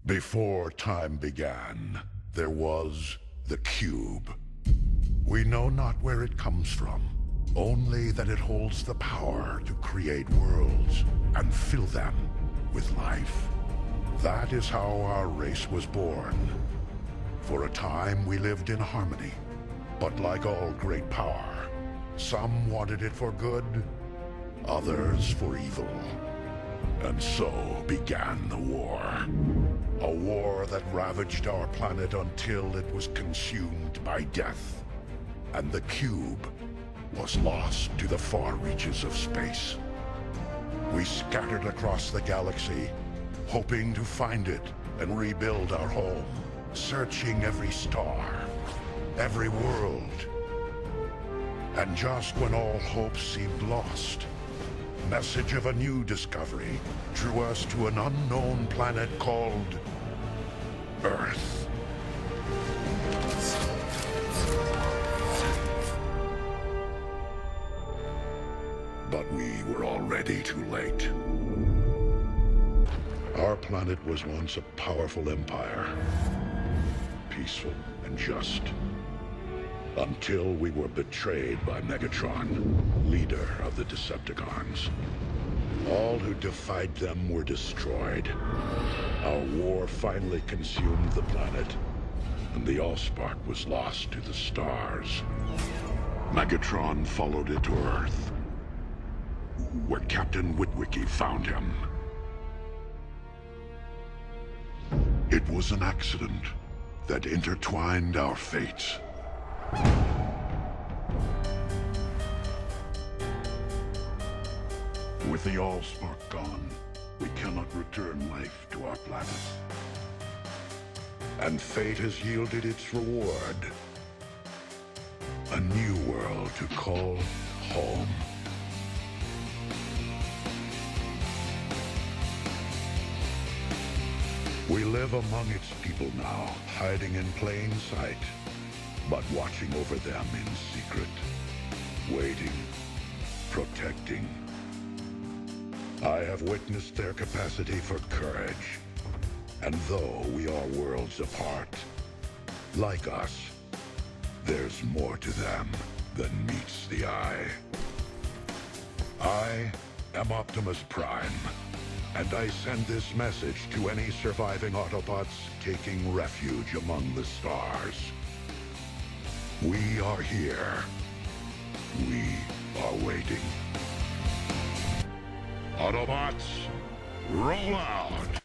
Before time began, there was the cube. We know not where it comes from, only that it holds the power to create worlds and fill them with life. That is how our race was born. For a time we lived in harmony, but like all great power, some wanted it for good, others for evil. And so began the war. A war that ravaged our planet until it was consumed by death. And the cube was lost to the far reaches of space. We scattered across the galaxy, hoping to find it and rebuild our home, searching every star, every world. And just when all hope seemed lost, message of a new discovery drew us to an unknown planet called Earth. But we were already too late. Our planet was once a powerful empire, peaceful and just, until we were betrayed by Megatron, leader of the Decepticons. All who defied them were destroyed. Our war finally consumed the planet, and the Allspark was lost to the stars. Megatron followed it to Earth, where Captain Witwicky found him. It was an accident that intertwined our fates. With the Allspark gone, we cannot return life to our planet. And fate has yielded its reward. A new world to call home. We live among its people now, hiding in plain sight, but watching over them in secret, waiting, protecting. I have witnessed their capacity for courage, and though we are worlds apart, like us, there's more to them than meets the eye. I am Optimus Prime, and I send this message to any surviving Autobots taking refuge among the stars. We are here. We are waiting. Autobots, roll out!